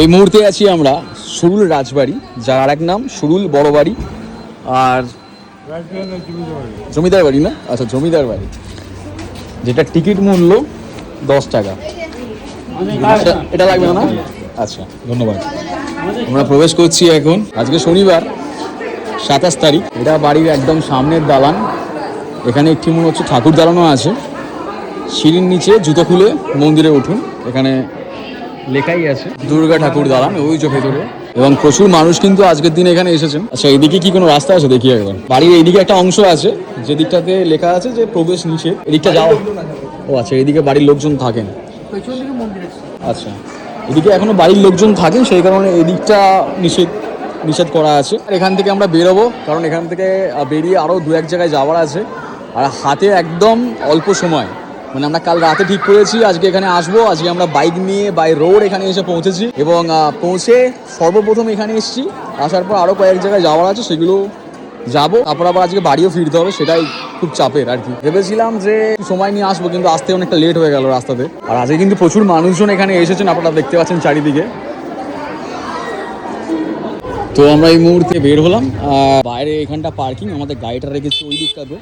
এই মুহূর্তে আছি আমরা সুরুল রাজবাড়ি, যার আরেক নাম সুরুল বড় বাড়ি, আর জমিদার বাড়ি না, আচ্ছা জমিদার বাড়ি, যেটা টিকিট মূল্য 10 টাকা। এটা লাগবে না? আচ্ছা ধন্যবাদ। আমরা প্রবেশ করছি এখন। আজকে শনিবার 27 তারিখ। এটা বাড়ির একদম সামনের দালান। এখানে একটি মনে হচ্ছে ঠাকুর দালানও আছে। সিঁড়ির নিচে জুতো খুলে মন্দিরে উঠুন, এখানে লেখাই আছে দুর্গা ঠাকুর দালান, ওই যে ভেতরে। এবং প্রচুর মানুষ কিন্তু আজকের দিনে এখানে এসেছেন। আচ্ছা এইদিকে কি কোনো রাস্তা আছে দেখি একবার। বাড়ির এইদিকে একটা অংশ আছে যে দিকটাতে লেখা আছে যে প্রবেশ নিষেধ, এদিকটা যাওয়া। ও আচ্ছা, এইদিকে বাড়ির লোকজন থাকেন। আচ্ছা, এদিকে এখনো বাড়ির লোকজন থাকেন, সেই কারণে এদিকটা নিষেধ করা আছে। আর এখান থেকে আমরা বেরোবো, কারণ এখান থেকে বেরিয়ে আরও 2-1 জায়গায় যাওয়ার আছে। আর হাতে একদম অল্প সময়, মানে আমরা কাল রাতে ঠিক করেছি আজকে এখানে আসবো। আজকে আমরা বাইক নিয়ে বাই রোড এখানে এসে পৌঁছেছি, এবং পৌঁছে সর্বপ্রথম এখানে এসেছি। আসার পর আরও কয়েক জায়গায় যাওয়ার আছে, সেগুলো যাবো। তারপর আবার আজকে বাড়িও ফিরতে হবে, সেটাই খুব চাপের আর কি। ভেবেছিলাম যে সময় নিয়ে আসবো, কিন্তু আসতে অনেকটা লেট হয়ে গেল রাস্তাতে। আর আজকে কিন্তু প্রচুর মানুষজন এখানে এসেছেন, আপনারা দেখতে পাচ্ছেন চারিদিকে। তো আমরা এই মুহূর্তে বের হলাম। বাইরে এখানটা পার্কিং, আমাদের গাড়িটা রেখেছি ওই দিকটাতে।